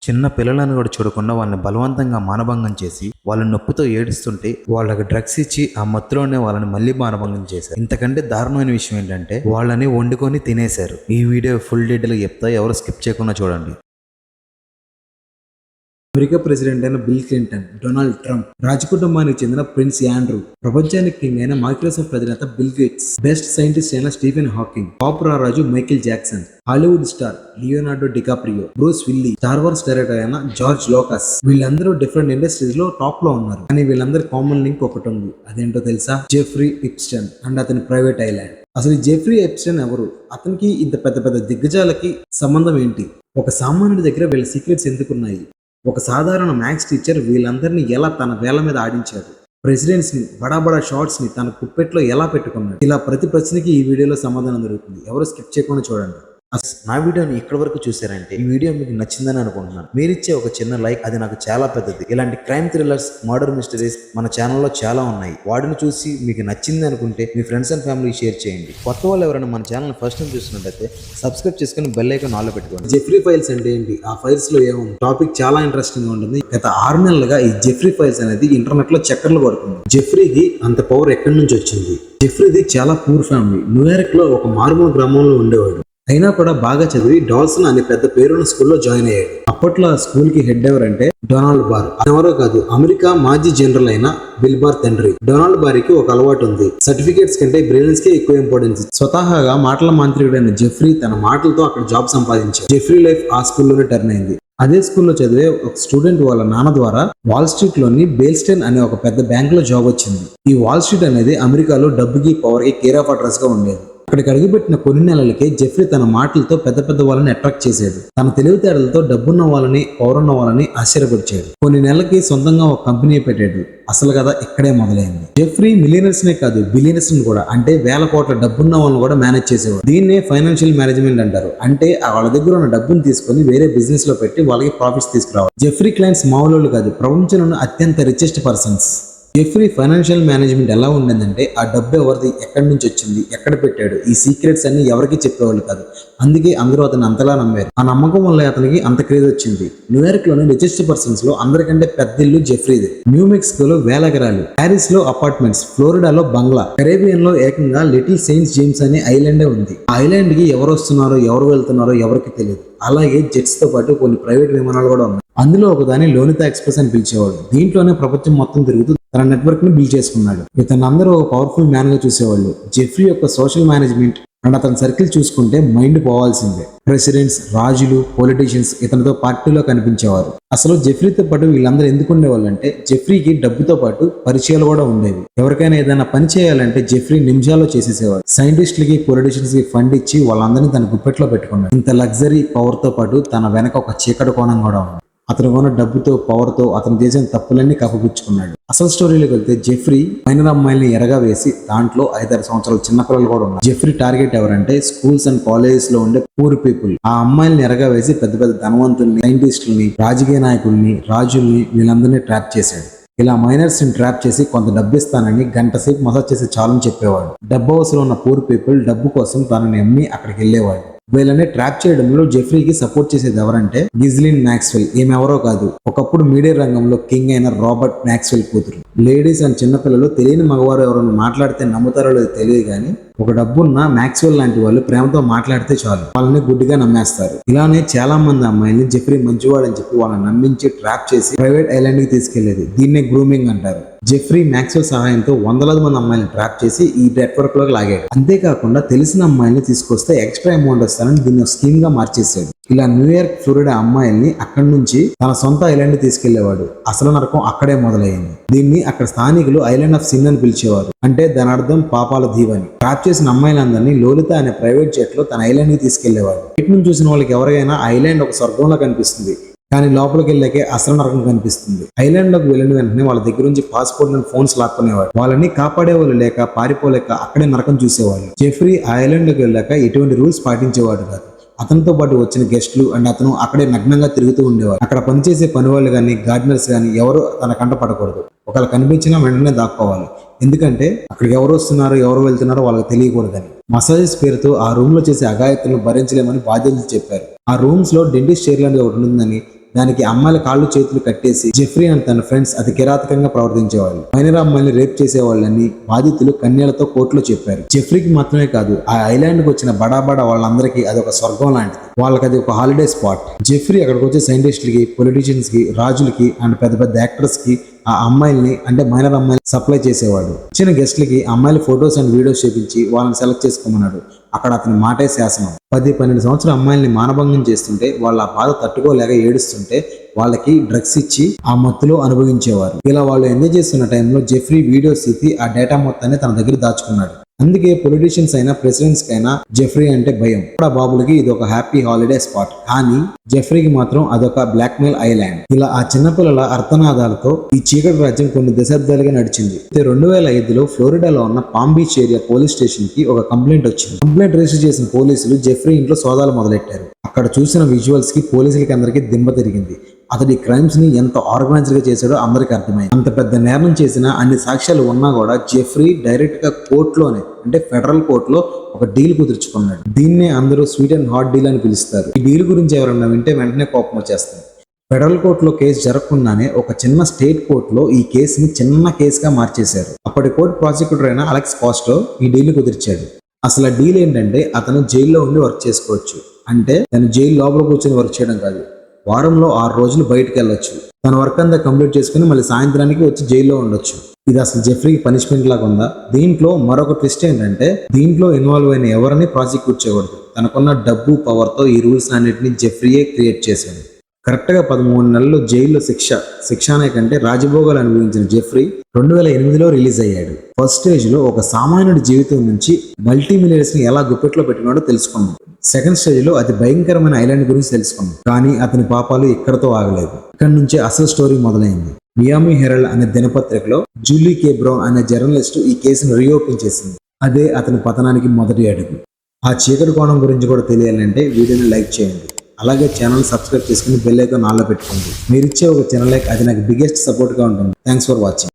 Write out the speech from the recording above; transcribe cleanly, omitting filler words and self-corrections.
చిన్న పిల్లలను కూడా చూడకుండా వాళ్ళని బలవంతంగా మానభంగం చేసి వాళ్ళ నొప్పితో ఏడుస్తుంటే వాళ్ళకి డ్రగ్స్ ఇచ్చి ఆ మత్తులోనే వాళ్ళని మళ్ళీ మానభంగం చేశారు. ఇంతకంటే దారుణమైన విషయం ఏంటంటే వాళ్ళని వండుకొని తినేశారు. ఈ వీడియో ఫుల్ డీటెయిల్ చెప్తా, ఎవరు స్కిప్ చేయకుండా చూడండి. అమెరికా ప్రెసిడెంట్ అయిన బిల్ క్లింటన్, డొనాల్డ్ ట్రంప్, రాజకుటుంబానికి చెందిన ప్రిన్స్ యాండ్రూ, ప్రపంచానికి కింగ్ అయిన మైక్రోసాఫ్ట్ అధినేత బిల్ గేట్స్, బెస్ట్ సైంటిస్ట్ అయిన స్టీఫెన్ హాకింగ్, పాప్ రారాజు Michael Jackson, Hollywood star Leonardo DiCaprio, Bruce Willy, Star Wars director అయిన జార్జ్ లోకస్, వీళ్ళందరూ డిఫరెంట్ ఇండస్ట్రీస్ లో టాప్ లో ఉన్నారు. కానీ వీళ్ళందరి కామన్ లింక్ ఒకటి ఉంది. అదేంటో తెలుసా? జెఫ్రీ ఎప్స్టైన్ అండ్ అతని ప్రైవేట్ ఐలాండ్. అసలు జెఫ్రీ ఎప్స్టైన్ ఎవరు? అతనికి ఇంత పెద్ద పెద్ద దిగ్గజాలకి సంబంధం ఏంటి? ఒక సామాన్యుడి దగ్గర వీళ్ళ సీక్రెట్స్ ఎందుకున్నాయి? ఒక సాధారణ మ్యాథ్స్ టీచర్ వీళ్ళందరినీ ఎలా తన వేళ్ల మీద ఆడించాడు? ప్రెసిడెంట్స్ ని, బడా షార్ట్స్ ని తన కుప్పెట్లో ఎలా పెట్టుకున్నాడు? ఇలా ప్రతి ప్రశ్నకి ఈ వీడియోలో సమాధానం దొరుకుతుంది. ఎవరు స్కిప్ చేయకుండా చూడండి. నా వీడియోని ఇక్కడ వరకు చూసారంటే ఈ వీడియో మీకు నచ్చిందని అనుకుంటున్నాను. మీరిచ్చే ఒక చిన్న లైక్ అది నాకు చాలా పెద్దది. ఇలాంటి క్రైమ్ థ్రిల్లర్స్, మర్డర్ మిస్టరీస్ మన ఛానల్లో చాలా ఉన్నాయి. వాటిని చూసి మీకు నచ్చింది అనుకుంటే మీ ఫ్రెండ్స్ అండ్ ఫ్యామిలీ షేర్ చేయండి. కొత్త వాళ్ళు ఎవరైనా మన ఛానల్ ఫస్ట్ టైం చూస్తున్నట్టయితే సబ్స్క్రైబ్ చేసుకుని బెల్ ఐకాన్ ఆన్లో పెట్టుకోండి. జెఫ్రీ ఫైల్స్ అంటే ఏంటి? ఆ ఫైల్స్ లో ఏముంది? టాపిక్ చాలా ఇంట్రెస్టింగ్ గా ఉంటుంది. గత 6 నెలలుగా ఈ జెఫ్రీ ఫైల్స్ అనేది ఇంటర్నెట్ లో చక్కర్లు పడుతుంది. జెఫ్రీకి అంత పవర్ ఎక్కడి నుంచి వచ్చింది? జెఫ్రీది చాలా పూర్ ఫ్యామిలీ. న్యూయార్క్ లో ఒక మారుమూల గ్రామంలో ఉండేవాడు. అయినా కూడా బాగా చదివి డాల్సన్ అనే పెద్ద పేరున్న స్కూల్లో జాయిన్ అయ్యాడు. అప్పట్లో ఆ స్కూల్ కి హెడ్ ఎవరంటే డొనాల్డ్ బార్. ఎవరో కాదు, అమెరికా మాజీ జనరల్ అయిన బిల్ బార్ తండ్రి. డొనాల్డ్ బార్కి ఒక అలవాటు ఉంది. సర్టిఫికేట్స్ కంటే బ్రిలియన్స్ కే ఎక్కువ ఇంపార్టెన్స్. స్వతహాగా మాటల మాంత్రికుడైన జెఫ్రీ తన మాటలతో అక్కడ జాబ్ సంపాదించాడు. జెఫ్రీ లైఫ్ ఆ స్కూల్లోనే టర్న్ అయింది. అదే స్కూల్లో చదివే ఒక స్టూడెంట్ వాళ్ళ నాన్న ద్వారా వాల్ స్ట్రీట్ లోని బేల్స్టైన్ అనే ఒక పెద్ద బ్యాంక్ లో జాబ్ వచ్చింది. ఈ వాల్ స్ట్రీట్ అనేది అమెరికాలో డబ్బుకి, పవర్ కి కేర్ ఆఫ్ అడ్రస్ గా ఉండేది. అక్కడికి అడుగుపెట్టిన కొన్ని నెలలకే జెఫ్రీ తన మాటలతో పెద్ద పెద్ద వాళ్ళని అట్రాక్ట్ చేశాడు. తన తెలివితేటలతో డబ్బున్న వాళ్ళని, పౌరున్న వాళ్ళని ఆశ్చర్యపరిచాడు. కొన్ని నెలలకి సొంతంగా ఒక కంపెనీ పెట్టాడు. అసలు కథ ఇక్కడే మొదలైంది. జెఫ్రీ మిలియనర్స్ నే కాదు, బిలియనర్స్ ని కూడా, అంటే వేల కోట్ల డబ్బున్న వాళ్ళని కూడా మేనేజ్ చేసేవాడు. దీన్నే ఫైనాన్షియల్ మేనేజ్మెంట్ అంటారు. అంటే వాళ్ళ దగ్గర ఉన్న డబ్బును తీసుకుని వేరే బిజినెస్ లో పెట్టి వాళ్ళకి ప్రాఫిట్స్ తీసుకురావాలి. జెఫ్రీ క్లయింట్స్ మామూలు కాదు, ప్రపంచంలోని అత్యంత richest persons. Jeffrey financial management ఎలా ఉండేదంటే ఆ డబ్బు ఎవరిది, ఎక్కడి నుంచి వచ్చింది, ఎక్కడ పెట్టాడు, ఈ సీక్రెట్స్ అన్ని ఎవరికి చెప్పేవాళ్ళు కాదు. అందుకే అందరూ అతను అంతలా నమ్మారు. ఆ నమ్మకం వల్ల అతనికి అంత క్రేజ్ వచ్చింది. న్యూయార్క్ లోని రిచెస్ట్ పర్సన్స్ లో అందరికంటే పెద్ద ఇల్లు జెఫ్రీది. న్యూ మెక్సికోలో వేల ఎకరాలు, ప్యారిస్ లో అపార్ట్మెంట్స్, ఫ్లోరిడాలో బంగ్లా, కరేబియన్ లో ఏకంగా లిటిల్ సెయింట్ జేమ్స్ అనే ఐలాండే ఉంది. ఆ ఐలాండ్ కి ఎవరు వస్తున్నారో, ఎవరు వెళ్తున్నారో ఎవరికి తెలియదు. అలాగే జెట్స్ తో పాటు కొన్ని ప్రైవేట్ విమానాలు కూడా ఉన్నాయి. అందులో ఒకదాని లోనితా ఎక్స్ప్రెస్ అని పిలిచేవాడు. దీంట్లోనే ప్రపంచం మొత్తం తిరుగుతూ తన నెట్వర్క్ ని బిల్డ్ చేసుకున్నాడు. ఇతను అందరూ ఒక పవర్ఫుల్ మ్యాన్ గా చూసేవాళ్ళు. జెఫ్రీ యొక్క సోషల్ మేనేజ్మెంట్ అండ్ అతని సర్కిల్ చూసుకుంటే మైండ్ పోవాల్సిందే. ప్రెసిడెంట్స్, రాజులు, పొలిటీషియన్స్ ఇతనితో పార్టీలో కనిపించేవారు. అసలు జెఫ్రీతో పాటు వీళ్ళందరూ ఎందుకు ఉండేవాళ్ళు అంటే జెఫ్రీకి డబ్బుతో పాటు పరిచయాలు కూడా ఉండేవి. ఎవరికైనా ఏదైనా పని చేయాలంటే జెఫ్రీ నిమిషాల్లో చేసేసేవాడు. సైంటిస్టులకి, పొలిటీషియన్స్ కి ఫండ్ ఇచ్చి వాళ్ళందరినీ తన గుప్పెట్లో పెట్టుకున్నాడు. ఇంత లగ్జరీ, పవర్ తో పాటు తన వెనక ఒక చీకటి కోణం కూడా ఉంది. అతను కొన్న డబ్బుతో, పవర్ తో అతను చేసిన తప్పులన్నీ కప్పుపుచ్చుకున్నాడు. అసలు స్టోరీలోకి వెళ్తే జెఫ్రీ మైనర్ అమ్మాయిల్ని ఎరగా వేసి దాంట్లో 5-6 సంవత్సరాల చిన్నపిల్లలు కూడా ఉన్నారు. జెఫ్రీ టార్గెట్ ఎవరంటే స్కూల్స్ అండ్ కాలేజెస్ లో ఉండే పూర్ పీపుల్. ఆ అమ్మాయిల్ని ఎరగా వేసి పెద్ద పెద్ద ధనవంతుల్ని, సైంటిస్టుల్ని, రాజకీయ నాయకుల్ని, రాజుల్ని వీళ్ళందరినీ ట్రాప్ చేశాడు. ఇలా మైనర్స్ ని ట్రాప్ చేసి కొంత డబ్బు ఇస్తానని గంట సేపు మసాజ్ చేసి చాలని చెప్పేవాడు. డబ్బు అవసరం ఉన్న పూర్ పీపుల్ డబ్బు కోసం తనని అమ్మి అక్కడికి వెళ్ళేవాడు. వీళ్ళని ట్రాప్ చేయడంలో జెఫ్రీకి సపోర్ట్ చేసేది ఎవరంటే గిజ్లిన్ మ్యాక్స్వెల్. ఈమెవరో కాదు, ఒకప్పుడు మీడియా రంగంలో కింగ్ అయిన రాబర్ట్ మ్యాక్స్వెల్ కూతురు. లేడీస్ అండ్ చిన్నపిల్లలు తెలియని మగవారు ఎవరైనా మాట్లాడితే నమ్ముతారో లేదో తెలియదు కానీ ఒక డబ్బున్న మ్యాక్స్వెల్ లాంటి వాళ్ళు ప్రేమతో మాట్లాడితే చాలు వాళ్ళని గుడ్డిగా నమ్మేస్తారు. ఇలానే చాలా మంది అమ్మాయిల్ని జెఫ్రీ మంచివాడని చెప్పి వాళ్ళని నమ్మించి ట్రాప్ చేసి ప్రైవేట్ ఐలాండ్ కి తీసుకెళ్లేది. దీన్నే గ్రూమింగ్ అంటారు. జెఫ్రీ మ్యాక్స్వెల్ సహాయంతో వందలాది మంది అమ్మాయిని ట్రాప్ చేసి ఈ నెట్వర్క్ లోకి లాగాడు. అంతేకాకుండా తెలిసిన అమ్మాయిని తీసుకొస్తే ఎక్స్ట్రా అమౌంట్ వస్తానని దీన్ని స్కీమ్ గా మార్చేశాడు. ఇలా న్యూయార్క్, ఫ్లోరిడా అమ్మాయిల్ని అక్కడి నుంచి తన సొంత ఐలాండ్ తీసుకెళ్లేవాడు. అసలు నరకం అక్కడే మొదలైంది. దీన్ని అక్కడ స్థానికులు ఐలాండ్ ఆఫ్ సిన్ అని పిలిచేవారు. అంటే దాని అర్థం పాపాల దీవని. ట్రాప్ చేసిన అమ్మాయిలందరినీ లోలిత అనే ప్రైవేట్ జెట్ లో తన ఐలాండ్ కి తీసుకెళ్లేవాడు. బయట నుంచి చూసిన వాళ్ళకి ఎవరికైనా ఐలాండ్ ఒక స్వర్గంలో కనిపిస్తుంది. కానీ లోపలికి వెళ్ళాకే అసలు నరకం కనిపిస్తుంది. ఐలాండ్ లోకి వెళ్ళిన వెంటనే వాళ్ళ దగ్గర నుంచి పాస్పోర్ట్ అండ్ ఫోన్స్ లాక్కునేవాడు. వాళ్ళని కాపాడేవాళ్ళు లేక, పారిపోలేక అక్కడే నరకం చూసేవాళ్ళు. జెఫ్రీ ఆ ఐలాండ్ లోకి వెళ్ళాక ఎటువంటి రూల్స్ పాటించేవాడు కాదు. అతనితో పాటు వచ్చిన గెస్టులు అండ్ అతను అక్కడే నగ్నంగా తిరుగుతూ ఉండేవారు. అక్కడ పనిచేసే పని వాళ్ళు కానీ, గార్డెనర్స్ కానీ ఎవరు తన కంట పడకూడదు. ఒకవేళ కనిపించినా వెంటనే దాక్కోవాలి. ఎందుకంటే అక్కడికి ఎవరు వస్తున్నారో, ఎవరు వెళ్తున్నారో వాళ్ళకి తెలియకూడదని. మసాజెస్ పేరుతో ఆ రూమ్ లో చేసే అఘాయిత్తులను భరించలేమని బాధ్యతలు చెప్పారు. ఆ రూమ్స్ లో డెంటిస్ట్ చైర్ లాంటి ఒకటి ఉందని, దానికి అమ్మాయిల కాళ్ళు చేతులు కట్టేసి జెఫ్రీ అండ్ తన ఫ్రెండ్స్ అతి కిరాతకంగా ప్రవర్తించేవాళ్ళు. మైనర్ అమ్మాయిని రేప్ చేసేవాళ్ళని బాధితులు కన్యలతో కోర్టులో చెప్పారు. జెఫ్రీకి మాత్రమే కాదు, ఆ ఐలాండ్ కు వచ్చిన బడా వాళ్ళందరికీ అదొక స్వర్గం లాంటిది. వాళ్ళకి అది ఒక హాలిడే స్పాట్. జెఫ్రీ అక్కడికి వచ్చే సైంటిస్టులకి, పొలిటీషియన్స్ కి, రాజులకి అండ్ పెద్ద పెద్ద యాక్టర్స్ కి ఆ అమ్మాయిల్ని అంటే మైనర్ అమ్మాయిని సప్లై చేసేవాడు. వచ్చిన గెస్ట్లకి అమ్మాయిల ఫొటోస్ అండ్ వీడియోస్ చూపించి వాళ్ళని సెలెక్ట్ చేసుకోమన్నాడు. అక్కడ అతని మాటే శాసనం. 10-12 సంవత్సరాల అమ్మాయిల్ని మానభంగం చేస్తుంటే వాళ్ళ ఆ బాధ తట్టుకోలేక ఏడుస్తుంటే వాళ్ళకి డ్రగ్స్ ఇచ్చి ఆ మత్తులో అనుభవించేవారు. ఇలా వాళ్ళు ఎంజాయ్ చేస్తున్న టైంలో జెఫ్రీ వీడియోస్ తీసి ఆ డేటా మొత్తాన్ని తన దగ్గర దాచుకున్నాడు. అందుకే పొలిటీషియన్స్ అయినా ప్రెసిడెంట్స్ కైనా జెఫ్రీ అంటే భయం. ఆ బాబులకి ఇది ఒక హ్యాపీ హాలిడే స్పాట్, కానీ జెఫ్రీకి మాత్రం అదొక బ్లాక్ మెయిల్ ఐలాండ్. ఇలా ఆ చిన్నపిల్లల అర్థనాదాలతో ఈ చీకటి రాజ్యం కొన్ని దశాబ్దాలుగా నడిచింది. 2005లో ఫ్లోరిడాలో ఉన్న palm beach area police station కి ఒక కంప్లైంట్ వచ్చింది. కంప్లైంట్ రిజిస్టర్ చేసిన పోలీసులు జెఫ్రీ ఇంట్లో సోదాలు మొదలెట్టారు. అక్కడ చూసిన విజువల్స్ కి పోలీసులకి అందరికీ దిమ్మ తిరిగింది. అతడి క్రైమ్స్ ని ఎంత ఆర్గనైజ్డ్ గా చేశాడో అందరికి అర్థమైంది. అంత పెద్ద నేరం చేసిన అన్ని సాక్ష్యాలు ఉన్నా కూడా జెఫ్రీ డైరెక్ట్ గా కోర్టులోనే అంటే ఫెడరల్ కోర్టులో ఒక డీల్ కుదుర్చుకున్నాడు. దీన్నే అందరూ స్వీట్ అండ్ హాట్ డీల్ అని పిలుస్తారు. ఈ డీల్ గురించి ఎవరన్నా వింటే వెంటనే కోపం వచ్చేస్తుంది. ఫెడరల్ కోర్టులో కేసు జరగకుండానే ఒక చిన్న స్టేట్ కోర్టులో ఈ కేసుని చిన్న కేసుగా మార్చేశారు. అప్పటి కోర్టు ప్రాసిక్యూటర్ అయిన అలెక్స్ పాస్టో ఈ డీల్ కుదిర్చాడు. అసలు ఆ డీల్ ఏంటంటే అతను జైల్లో ఉండి వర్క్ చేసుకోవచ్చు. అంటే తను జైలు లోపల కూర్చొని వర్క్ చేయడం కాదు, వారంలో 6 రోజులు బయటకు వెళ్ళొచ్చు. తన వర్క్ అంతా కంప్లీట్ చేసుకుని మళ్ళీ సాయంత్రానికి వచ్చి జైల్లో ఉండొచ్చు. ఇది అసలు జెఫ్రీకి పనిష్మెంట్ లాగా ఉందా? దీంట్లో మరొక ట్విస్ట్ ఏంటంటే దీంట్లో ఇన్వాల్వ్ అయిన ఎవరిని ప్రాసిక్యూట్ చేయకూడదు. తనకున్న డబ్బు పవర్ తో ఈ రూల్స్ అన్నిటిని జెఫ్రీయే క్రియేట్ చేశాడు. కరెక్ట్ గా 13 నెలలు జైల్లో శిక్షానే కంటే రాజభోగాలు అనుభవించిన జెఫ్రీ 2008లో రిలీజ్ అయ్యాడు. ఫస్ట్ స్టేజ్ లో ఒక సామాన్యుడి జీవితం నుంచి మల్టీ మిలియనర్స్ ని ఎలా గుప్పెట్లో పెట్టినాడో తెలుసుకున్నాం. సెకండ్ స్టేజ్ లో అతి భయంకరమైన ఐలాండ్ గురించి తెలుసుకున్నాం. కానీ అతని పాపాలు ఇక్కడతో ఆగలేదు. ఇక్కడి నుంచే అసలు స్టోరీ మొదలైంది. మియామి హెరాల్డ్ అనే దినపత్రికలో జూలీ కే బ్రౌన్ అనే జర్నలిస్ట్ ఈ కేసును రీఓపెన్ చేసింది. అదే అతని పతనానికి మొదటి అడుగు. ఆ చీకటి కోణం గురించి కూడా తెలియాలంటే వీడియోని లైక్ చేయండి. అలాగే ఛానల్ సబ్స్క్రైబ్ చేసుకుని బెల్ ఐకాన్ ఆన్లో పెట్టుకోండి. మీరు ఇచ్చే ఒక చిన్న లైక్ అది నాకు బిగ్గెస్ట్ సపోర్ట్ గా ఉంటుంది. Thanks for watching.